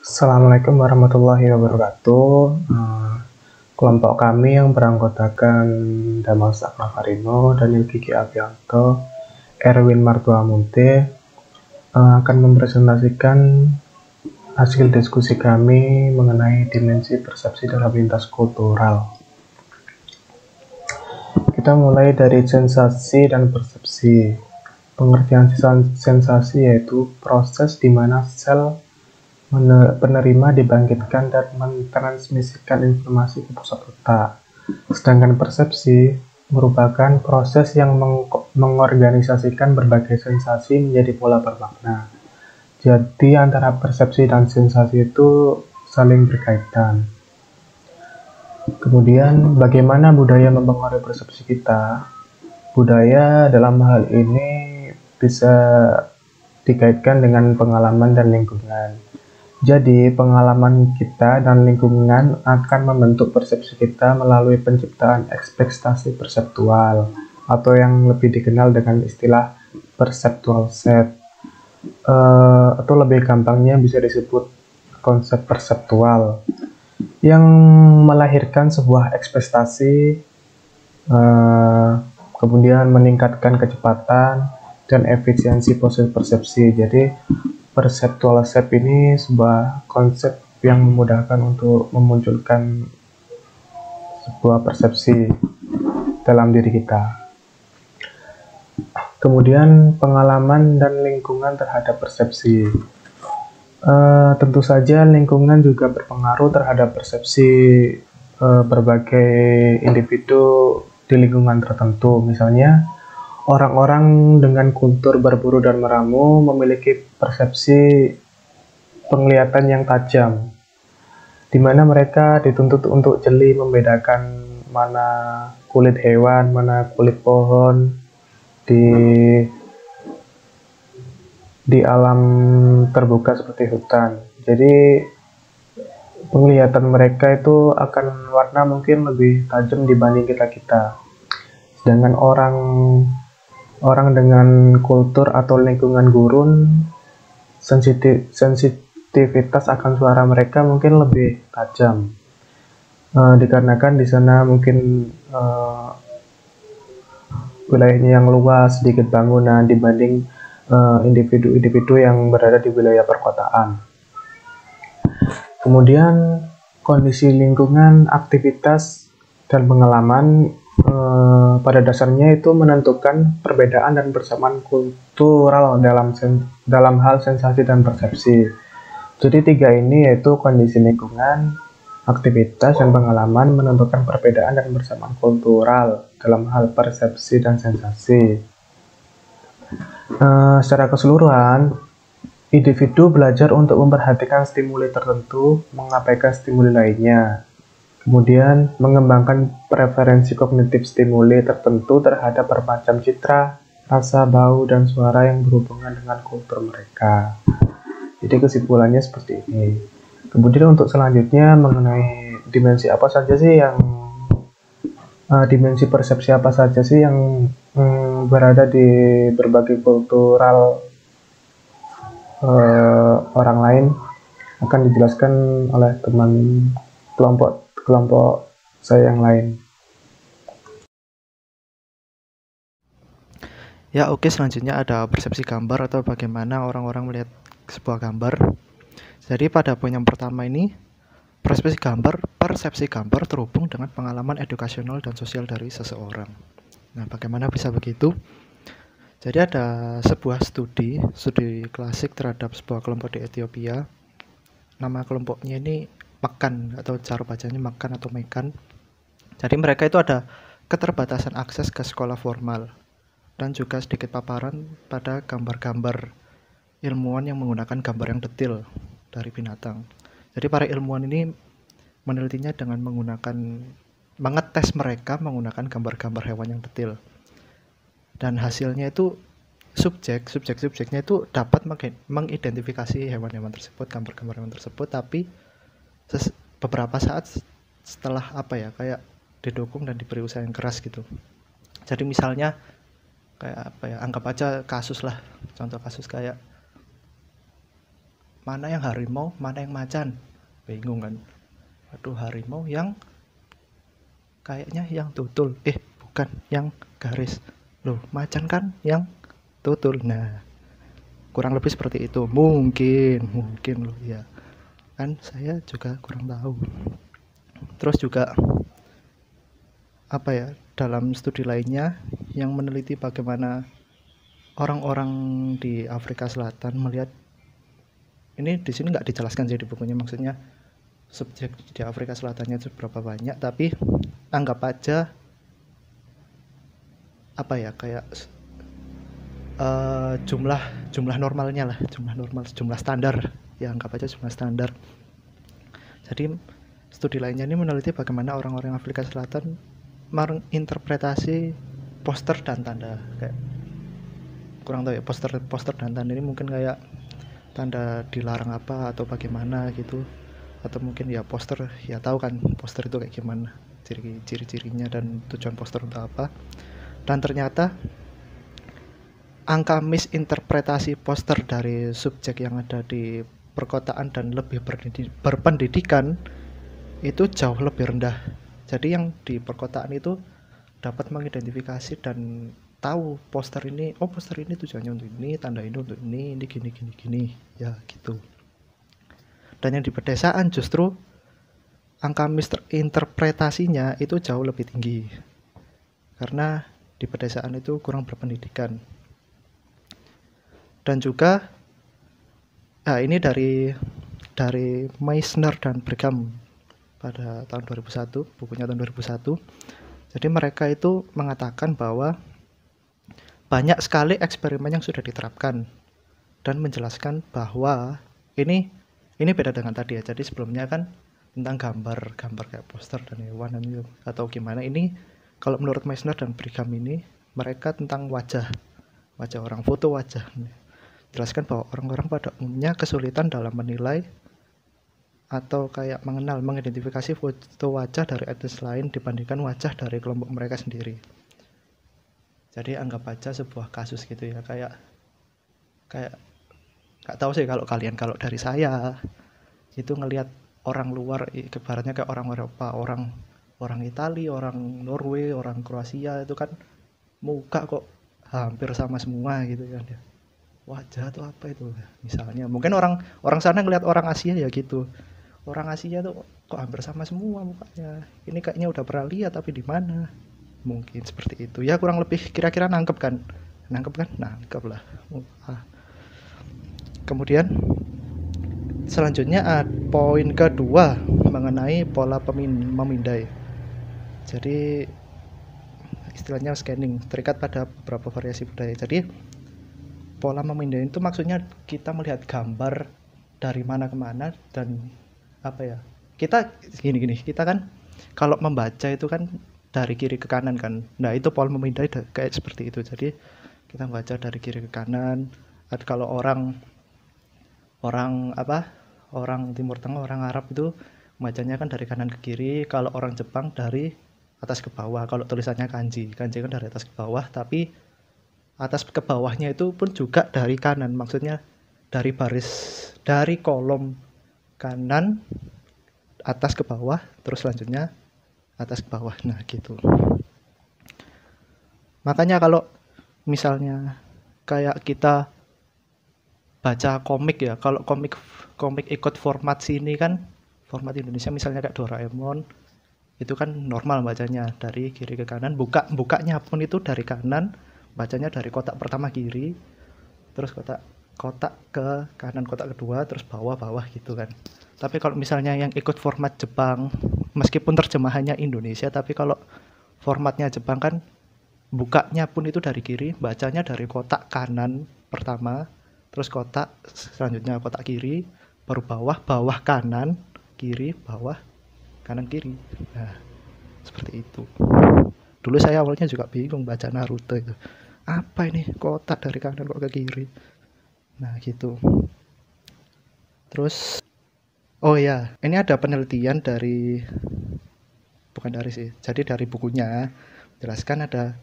Assalamualaikum warahmatullahi wabarakatuh. Kelompok kami yang beranggotakan Damal Saknavarino, Daniel Kiki Abianto, Erwin Martua Munte akan mempresentasikan hasil diskusi kami mengenai dimensi persepsi dalam lintas kultural. Kita mulai dari sensasi dan persepsi. Pengertian sensasi yaitu proses di mana sel penerima dibangkitkan dan mentransmisikan informasi ke pusat otak. Sedangkan persepsi merupakan proses yang mengorganisasikan berbagai sensasi menjadi pola bermakna. Jadi antara persepsi dan sensasi itu saling berkaitan. Kemudian bagaimana budaya mempengaruhi persepsi kita? Budaya dalam hal ini bisa dikaitkan dengan pengalaman dan lingkungan. Jadi, pengalaman kita dan lingkungan akan membentuk persepsi kita melalui penciptaan ekspektasi perseptual, atau yang lebih dikenal dengan istilah perceptual set. Atau lebih gampangnya bisa disebut konsep perseptual, yang melahirkan sebuah ekspektasi, kemudian meningkatkan kecepatan dan efisiensi proses persepsi. Jadi, perceptual set ini sebuah konsep yang memudahkan untuk memunculkan sebuah persepsi dalam diri kita. Kemudian pengalaman dan lingkungan terhadap persepsi. Tentu saja lingkungan juga berpengaruh terhadap persepsi berbagai individu di lingkungan tertentu. Misalnya, orang-orang dengan kultur berburu dan meramu memiliki persepsi penglihatan yang tajam, di mana mereka dituntut untuk jeli membedakan mana kulit hewan, mana kulit pohon di alam terbuka seperti hutan. Jadi penglihatan mereka itu akan warna mungkin lebih tajam dibanding kita. Sedangkan orang dengan kultur atau lingkungan gurun, sensitivitas akan suara mereka mungkin lebih tajam, dikarenakan di sana mungkin wilayahnya yang luas, sedikit bangunan dibanding individu-individu yang berada di wilayah perkotaan. Kemudian kondisi lingkungan, aktivitas, dan pengalaman pada dasarnya itu menentukan perbedaan dan persamaan kultural dalam hal sensasi dan persepsi. Jadi tiga ini yaitu kondisi lingkungan, aktivitas, dan pengalaman menentukan perbedaan dan persamaan kultural dalam hal persepsi dan sensasi. Secara keseluruhan, individu belajar untuk memperhatikan stimuli tertentu, mengabaikan stimuli lainnya. Kemudian, mengembangkan preferensi kognitif stimuli tertentu terhadap bermacam citra, rasa, bau, dan suara yang berhubungan dengan kultur mereka. Jadi kesimpulannya seperti ini. Kemudian untuk selanjutnya mengenai dimensi apa saja sih yang dimensi persepsi apa saja sih yang berada di berbagai kultural orang lain akan dijelaskan oleh teman kelompok saya yang lain. Ya, oke, selanjutnya ada persepsi gambar atau bagaimana orang-orang melihat sebuah gambar. Jadi pada poin yang pertama ini, persepsi gambar terhubung dengan pengalaman edukasional dan sosial dari seseorang. Nah, bagaimana bisa begitu? Jadi ada sebuah studi klasik terhadap sebuah kelompok di Ethiopia. Nama kelompoknya ini Mekan, atau cara bacanya Mekan atau Mekan. Jadi mereka itu ada keterbatasan akses ke sekolah formal dan juga sedikit paparan pada gambar-gambar ilmuwan yang menggunakan gambar yang detail dari binatang. Jadi para ilmuwan ini menelitinya dengan mengetes mereka menggunakan gambar-gambar hewan yang detail. Dan hasilnya itu subjeknya itu dapat mengidentifikasi hewan-hewan tersebut, gambar-gambar hewan tersebut, tapi beberapa saat setelah kayak didukung dan diberi usaha yang keras gitu. Jadi misalnya kayak anggap aja kasus lah, contoh kasus kayak mana yang harimau, mana yang macan. Bingung kan. Aduh, harimau yang kayaknya yang tutul. Bukan, yang garis. Loh, macan kan yang tutul. Nah, kurang lebih seperti itu. Mungkin loh ya. Kan saya juga kurang tahu. Terus juga apa ya, dalam studi lainnya yang meneliti bagaimana orang-orang di Afrika Selatan melihat, ini di sini nggak dijelaskan sih di bukunya, maksudnya subjek di Afrika Selatannya itu berapa banyak, tapi anggap aja apa ya, kayak jumlah normalnya lah, jumlah standar ya, anggap aja jumlah standar. Jadi studi lainnya ini meneliti bagaimana orang-orang Afrika Selatan menginterpretasi poster dan tanda. Kayak kurang tahu ya, poster dan tanda ini mungkin kayak tanda dilarang apa atau bagaimana gitu, atau mungkin ya poster, ya tahu kan poster itu kayak gimana, ciri-cirinya dan tujuan poster untuk apa. Dan ternyata angka misinterpretasi poster dari subjek yang ada di perkotaan dan lebih berpendidikan itu jauh lebih rendah. Jadi yang di perkotaan itu dapat mengidentifikasi dan tahu poster ini, oh poster ini tujuannya untuk ini, tanda ini untuk ini gini ya gitu. Dan yang di pedesaan justru angka misinterpretasinya itu jauh lebih tinggi, karena di pedesaan itu kurang berpendidikan. Dan juga ini dari Meissner dan Brigham pada tahun 2001, bukunya tahun 2001. Jadi mereka itu mengatakan bahwa banyak sekali eksperimen yang sudah diterapkan dan menjelaskan bahwa ini beda dengan tadi ya. Jadi sebelumnya kan tentang gambar kayak poster dan hewan dan atau gimana. Ini kalau menurut Meissner dan Brigham ini mereka tentang wajah orang, foto wajah. Jelaskan bahwa orang-orang pada umumnya kesulitan dalam menilai atau kayak mengidentifikasi foto wajah dari etnis lain dibandingkan wajah dari kelompok mereka sendiri. Jadi anggap aja sebuah kasus gitu ya, kayak nggak tahu sih kalau kalian, kalau dari saya itu ngelihat orang luar, ibaratnya kayak orang Eropa, orang Italia, orang Norway, orang Kroasia, itu kan muka kok hampir sama semua gitu kan ya. Wajah atau apa itu misalnya, mungkin orang sana ngelihat orang Asia ya gitu, orang Asia tuh kok hampir sama semua mukanya, ini kayaknya udah pernah lihat tapi di mana, mungkin seperti itu ya, kurang lebih kira-kira nangkep lah. Kemudian selanjutnya poin kedua mengenai pola memindai. Jadi istilahnya scanning, terikat pada beberapa variasi budaya. Jadi pola memindai itu maksudnya kita melihat gambar dari mana ke mana, dan apa ya, kita gini, kita kan kalau membaca itu kan dari kiri ke kanan kan. Nah itu pola memindai kayak seperti itu. Jadi kita baca dari kiri ke kanan. Kalau orang Timur Tengah, orang Arab itu bacanya kan dari kanan ke kiri. Kalau orang Jepang dari atas ke bawah. Kalau tulisannya kanji kan dari atas ke bawah, tapi atas ke bawahnya itu pun juga dari kanan, maksudnya dari kolom kanan atas ke bawah, terus selanjutnya atas ke bawah. Nah gitu. Makanya kalau misalnya kayak kita baca komik ya, kalau komik ikut format sini kan, format Indonesia misalnya kayak Doraemon, itu kan normal bacanya dari kiri ke kanan, bukanya pun itu dari kanan, bacanya dari kotak pertama kiri, terus kotak ke kanan, kotak kedua, terus bawah gitu kan. Tapi kalau misalnya yang ikut format Jepang, meskipun terjemahannya Indonesia, tapi kalau formatnya Jepang kan bukanya pun itu dari kiri, bacanya dari kotak kanan pertama, terus kotak selanjutnya kotak kiri, baru bawah kanan, kiri, bawah kanan kiri. Nah seperti itu. Dulu saya awalnya juga bingung baca Naruto itu, apa ini kotak dari kanan kok ke kiri. Nah gitu. Terus oh ya, ini ada penelitian jadi dari bukunya jelaskan, ada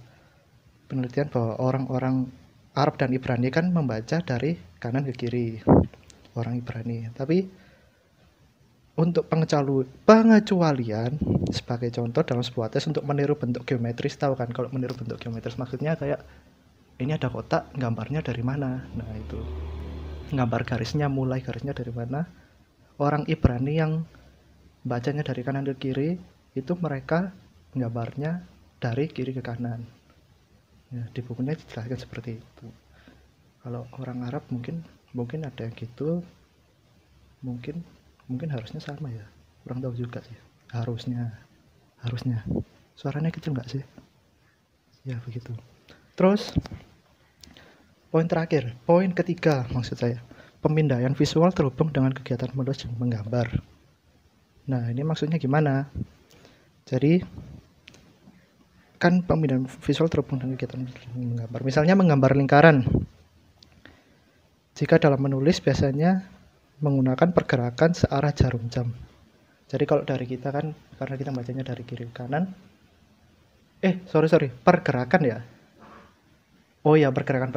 penelitian bahwa orang-orang Arab dan Ibrani kan membaca dari kanan ke kiri. orang Ibrani. Tapi untuk pengecualian sebagai contoh dalam sebuah tes untuk meniru bentuk geometris, tahu kan kalau meniru bentuk geometris maksudnya kayak ini ada kotak, gambarnya dari mana? Nah itu gambar garisnya, mulai garisnya dari mana? Orang Ibrani yang bacanya dari kanan ke kiri itu mereka gambarnya dari kiri ke kanan. Ya, di bukunya dijelaskan seperti itu. Kalau orang Arab mungkin ada yang gitu, mungkin harusnya sama ya, kurang tahu juga sih. Harusnya suaranya kecil nggak sih? Ya begitu. Terus poin ketiga maksud saya, pemindaian visual terhubung dengan kegiatan menulis dan menggambar. Nah ini maksudnya gimana? Jadi kan pemindaian visual terhubung dengan kegiatan menulis dan menggambar. Misalnya menggambar lingkaran. Jika dalam menulis biasanya menggunakan pergerakan searah jarum jam. Jadi kalau dari kita kan, karena kita bacanya dari kiri ke kanan. Pergerakan ya. Oh ya, pergerakan.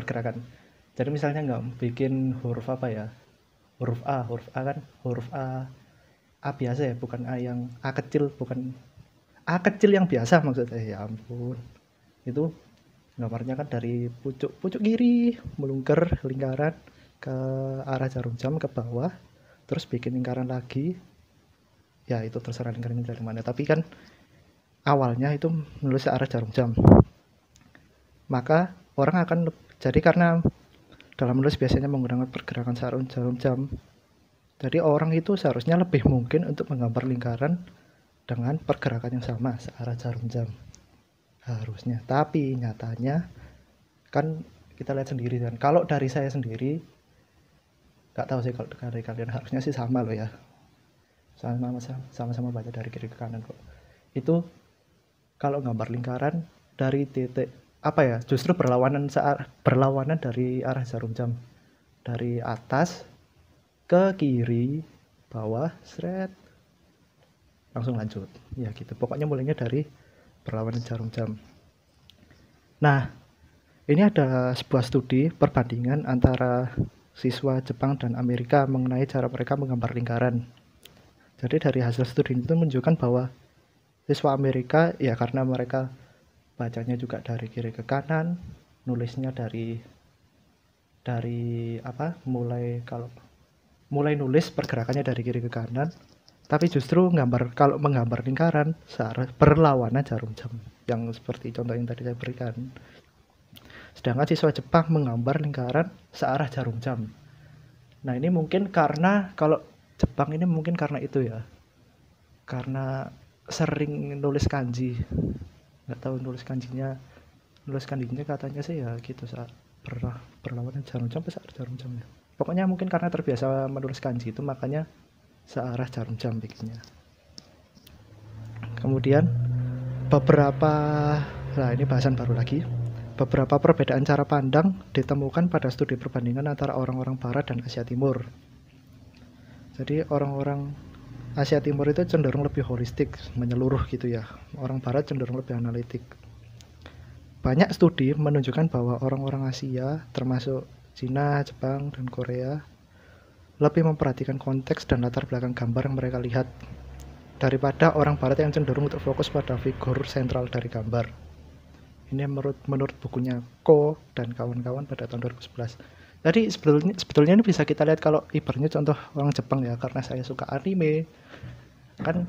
Jadi misalnya nggak bikin huruf apa ya? Huruf A kan huruf A biasa ya, bukan A yang A kecil, bukan A kecil yang biasa maksudnya. Ya ampun. Itu gambarnya kan dari pucuk kiri melungker lingkaran ke arah jarum jam ke bawah, terus bikin lingkaran lagi. Ya itu terserah lingkarannya dari mana, tapi kan awalnya itu menulis ke arah jarum jam. Maka orang akan jadi karena dalam menulis biasanya menggunakan pergerakan jarum jam. Jadi orang itu seharusnya lebih mungkin untuk menggambar lingkaran dengan pergerakan yang sama searah jarum jam. Harusnya. Tapi nyatanya kan kita lihat sendiri kan. Kalau dari saya sendiri nggak tahu sih, kalau dari kalian harusnya sih sama loh ya, sama-sama baca dari kiri ke kanan kok. Itu kalau gambar lingkaran dari titik apa ya, justru berlawanan dari arah jarum jam, dari atas ke kiri bawah seret langsung lanjut ya gitu. Pokoknya mulainya dari berlawanan jarum jam. Nah ini ada sebuah studi perbandingan antara siswa Jepang dan Amerika mengenai cara mereka menggambar lingkaran. Jadi dari hasil studi itu menunjukkan bahwa siswa Amerika ya karena mereka bacanya juga dari kiri ke kanan, nulisnya dari mulai nulis pergerakannya dari kiri ke kanan, tapi justru kalau menggambar lingkaran searah berlawanan jarum jam yang seperti contoh yang tadi saya berikan. Sedangkan siswa Jepang menggambar lingkaran searah jarum jam. Nah ini mungkin karena kalau Jepang ini mungkin karena itu ya, karena sering nulis kanji. Nggak tahu nulis kanjinya katanya sih ya gitu, saat berlawanan jarum jam searah jarum jam ya. Pokoknya mungkin karena terbiasa menulis kanji itu makanya searah jarum jam bikinnya. Kemudian ini bahasan baru lagi. Beberapa perbedaan cara pandang ditemukan pada studi perbandingan antara orang-orang Barat dan Asia Timur. Jadi orang-orang Asia Timur itu cenderung lebih holistik, menyeluruh gitu ya. Orang Barat cenderung lebih analitik. Banyak studi menunjukkan bahwa orang-orang Asia, termasuk Cina, Jepang, dan Korea, lebih memperhatikan konteks dan latar belakang gambar yang mereka lihat daripada orang Barat yang cenderung untuk fokus pada figur sentral dari gambar. Ini menurut bukunya Ko dan kawan-kawan pada tahun 2011. Jadi sebetulnya ini bisa kita lihat kalau ibaratnya contoh orang Jepang ya, karena saya suka anime. Kan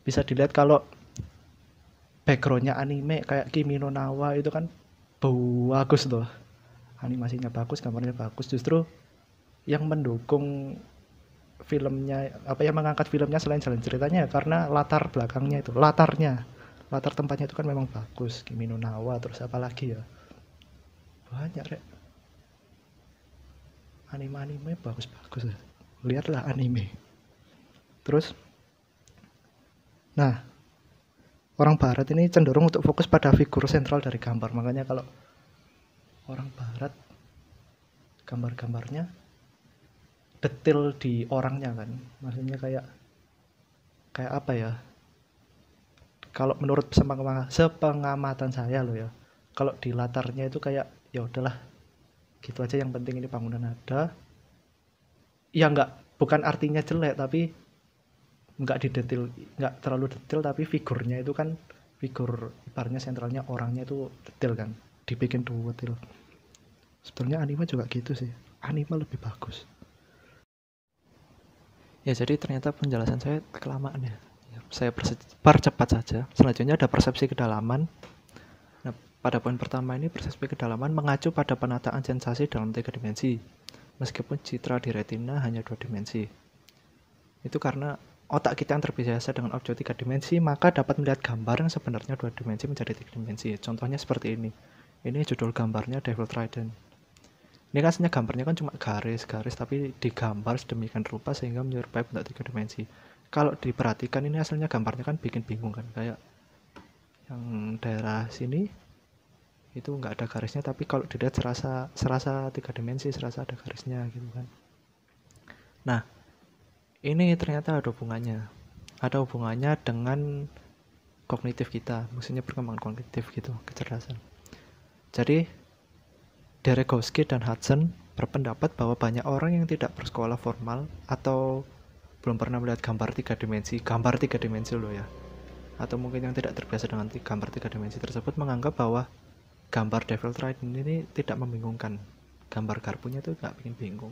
bisa dilihat kalau backgroundnya anime kayak Kimi no Na wa itu kan bagus loh. Animasinya bagus, gambarnya bagus. Justru yang mendukung filmnya, yang mengangkat filmnya selain jalan ceritanya karena latar belakangnya itu, latar tempatnya itu kan memang bagus. Kimi no Na wa, terus apa lagi ya, banyak rek anime bagus-bagus. Lihatlah anime. Terus nah orang Barat ini cenderung untuk fokus pada figur sentral dari gambar. Makanya kalau orang Barat gambar-gambarnya detail di orangnya kan, maksudnya kayak apa ya, kalau menurut sepengamatan saya loh ya, kalau di latarnya itu kayak ya udahlah gitu aja, yang penting ini bangunan ada, ya bukan artinya jelek, tapi nggak terlalu detail, tapi figurnya itu kan figur ibaratnya sentralnya orangnya itu detail kan, dibikin detail. Sebetulnya anime juga gitu sih, anime lebih bagus. Ya jadi ternyata penjelasan saya kelamaan ya. Saya percepat saja. Selanjutnya ada persepsi kedalaman. Nah, pada poin pertama ini persepsi kedalaman mengacu pada penataan sensasi dalam 3 dimensi. Meskipun citra di retina hanya 2 dimensi. Itu karena otak kita yang terbiasa dengan objek 3 dimensi, maka dapat melihat gambar yang sebenarnya 2 dimensi menjadi 3 dimensi. Contohnya seperti ini. Ini judul gambarnya Devil Trident. Ini kan aslinya gambarnya kan cuma garis-garis, tapi digambar sedemikian rupa sehingga menyerupai bentuk 3 dimensi. Kalau diperhatikan ini aslinya gambarnya kan bikin bingung kan, kayak yang daerah sini itu nggak ada garisnya, tapi kalau dilihat serasa 3 dimensi, serasa ada garisnya gitu kan. Nah, ini ternyata ada hubungannya dengan kognitif kita, maksudnya perkembangan kognitif gitu, kecerdasan. Jadi Deregowski dan Hudson berpendapat bahwa banyak orang yang tidak bersekolah formal atau belum pernah melihat gambar 3 dimensi loh ya, atau mungkin yang tidak terbiasa dengan gambar 3 dimensi tersebut menganggap bahwa gambar Devil Trident ini tidak membingungkan. Gambar garpunya itu nggak bikin bingung.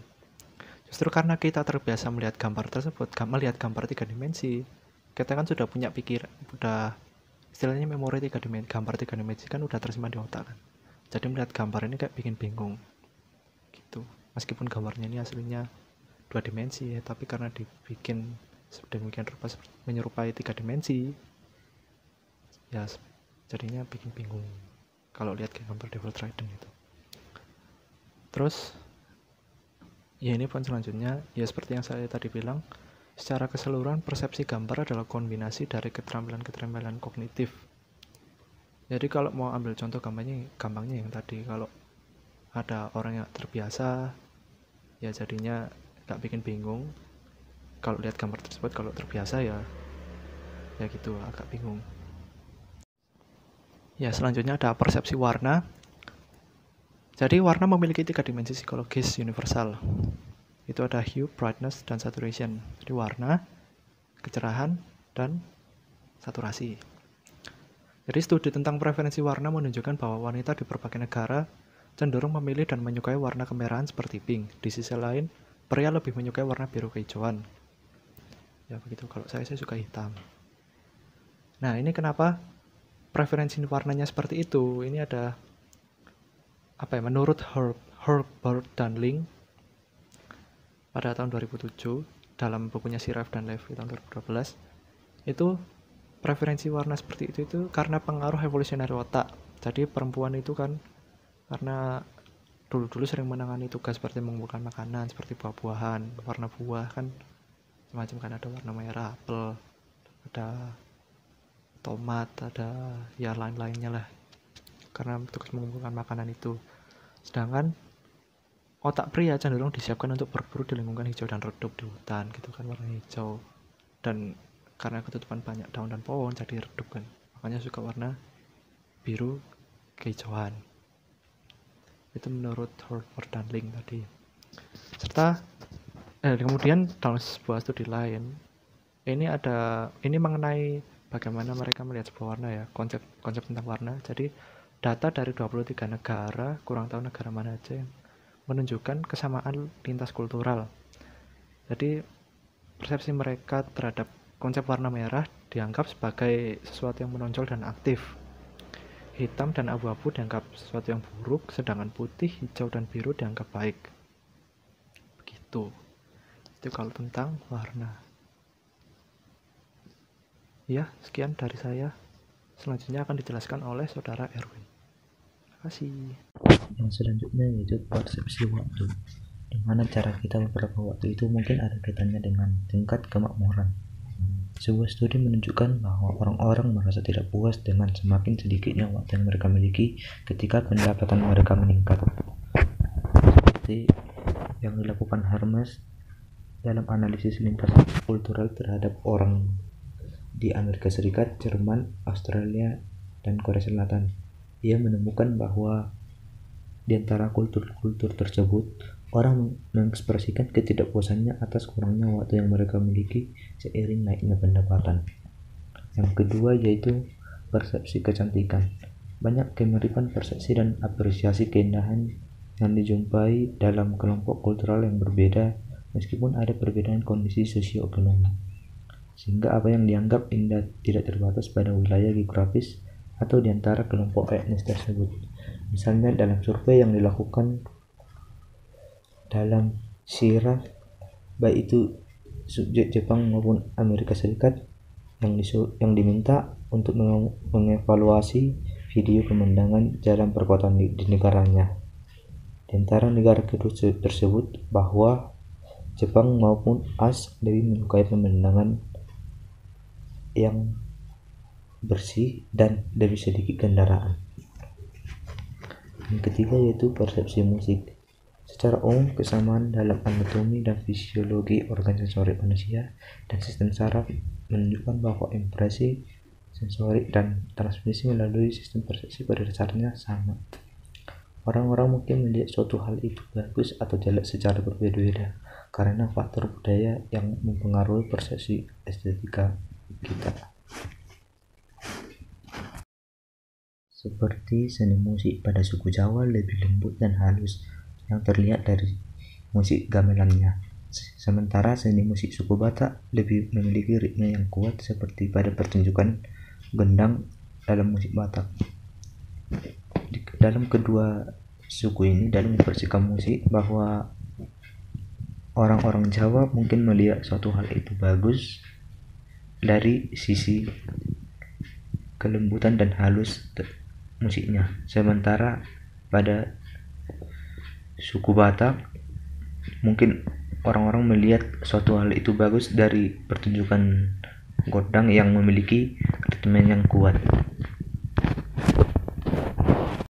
Justru karena kita terbiasa melihat gambar tersebut, melihat gambar 3 dimensi, kita kan sudah punya udah istilahnya memori 3 dimensi, gambar 3 dimensi kan udah tersimpan di otak kan. Jadi melihat gambar ini kayak bikin bingung gitu. Meskipun gambarnya ini aslinya 2 dimensi ya, tapi karena dibikin sedemikian rupa menyerupai 3 dimensi ya jadinya bikin bingung kalau lihat gambar Devil Trident itu. Terus ya ini poin selanjutnya, ya seperti yang saya tadi bilang, secara keseluruhan persepsi gambar adalah kombinasi dari keterampilan kognitif. Jadi kalau mau ambil contoh gampangnya yang tadi, kalau ada orang yang terbiasa ya jadinya gak bikin bingung kalau lihat gambar tersebut. Kalau terbiasa ya gitu agak bingung. Ya selanjutnya ada persepsi warna. Jadi warna memiliki 3 dimensi psikologis universal. Itu ada hue, brightness, dan saturation. Jadi warna, kecerahan, dan saturasi. Jadi studi tentang preferensi warna menunjukkan bahwa wanita di berbagai negara cenderung memilih dan menyukai warna kemerahan seperti pink. Di sisi lain, pria lebih menyukai warna biru kehijauan. Ya begitu, kalau saya suka hitam. Nah ini kenapa preferensi warnanya seperti itu? Ini ada menurut Herbert Dunling pada tahun 2007 dalam bukunya Siraf dan Levi tahun 2012, itu preferensi warna seperti itu karena pengaruh evolusioner otak. Jadi perempuan itu kan karena dulu sering menangani tugas seperti mengumpulkan makanan seperti buah-buahan, warna buah kan macam kan, ada warna merah apel, ada tomat, ada ya lain-lainnya lah, karena tugas mengumpulkan makanan itu. Sedangkan otak pria cenderung disiapkan untuk berburu di lingkungan hijau dan redup di hutan gitu kan, warna hijau, dan karena ketutupan banyak daun dan pohon jadi redup kan, makanya suka warna biru kehijauan. Itu menurut Herbert Dunling tadi. Serta kemudian dalam sebuah studi lain ini mengenai bagaimana mereka melihat sebuah warna ya, konsep tentang warna. Jadi data dari 23 negara, kurang tahu negara mana aja, yang menunjukkan kesamaan lintas kultural. Jadi persepsi mereka terhadap konsep warna merah dianggap sebagai sesuatu yang menonjol dan aktif. Hitam dan abu-abu dianggap sesuatu yang buruk, sedangkan putih, hijau, dan biru dianggap baik. Begitu. Itu kalau tentang warna. Ya, sekian dari saya. Selanjutnya akan dijelaskan oleh Saudara Erwin. Terima kasih. Yang selanjutnya yaitu persepsi waktu. Di mana cara kita beberapa waktu itu mungkin ada kaitannya dengan tingkat kemakmuran. Sebuah studi menunjukkan bahwa orang-orang merasa tidak puas dengan semakin sedikitnya waktu yang mereka miliki ketika pendapatan mereka meningkat. Seperti yang dilakukan Hermes dalam analisis lintas kultural terhadap orang di Amerika Serikat, Jerman, Australia, dan Korea Selatan. Ia menemukan bahwa di antara kultur-kultur tersebut, Orang mengekspresikan ketidakpuasannya atas kurangnya waktu yang mereka miliki seiring naiknya pendapatan. Yang kedua yaitu persepsi kecantikan. Banyak kemiripan persepsi dan apresiasi keindahan yang dijumpai dalam kelompok kultural yang berbeda meskipun ada perbedaan kondisi sosioekonomi. Sehingga apa yang dianggap indah tidak terbatas pada wilayah geografis atau di antara kelompok etnis tersebut. Misalnya dalam survei yang dilakukan dalam Shira, baik itu subjek Jepang maupun Amerika Serikat, yang diminta untuk mengevaluasi video pemandangan jalan perkotaan di negaranya. Di antara negara kedua tersebut bahwa Jepang maupun AS lebih menyukai pemandangan yang bersih dan lebih sedikit kendaraan. Yang ketiga yaitu persepsi musik. Secara umum, kesamaan dalam anatomi dan fisiologi organ sensorik manusia dan sistem saraf menunjukkan bahwa impresi sensorik dan transmisi melalui sistem persepsi pada dasarnya sama. Orang-orang mungkin melihat suatu hal itu bagus atau jelek secara berbeda-beda karena faktor budaya yang mempengaruhi persepsi estetika kita. Seperti seni musik pada suku Jawa lebih lembut dan halus yang terlihat dari musik gamelannya. Sementara seni musik suku Batak lebih memiliki ritme yang kuat seperti pada pertunjukan gendang dalam musik Batak. Dalam kedua suku ini dalam mempersihkan musik bahwa orang-orang Jawa mungkin melihat suatu hal itu bagus dari sisi kelembutan dan halus musiknya. Sementara pada suku Batak mungkin orang-orang melihat suatu hal itu bagus dari pertunjukan gondang yang memiliki ritme yang kuat.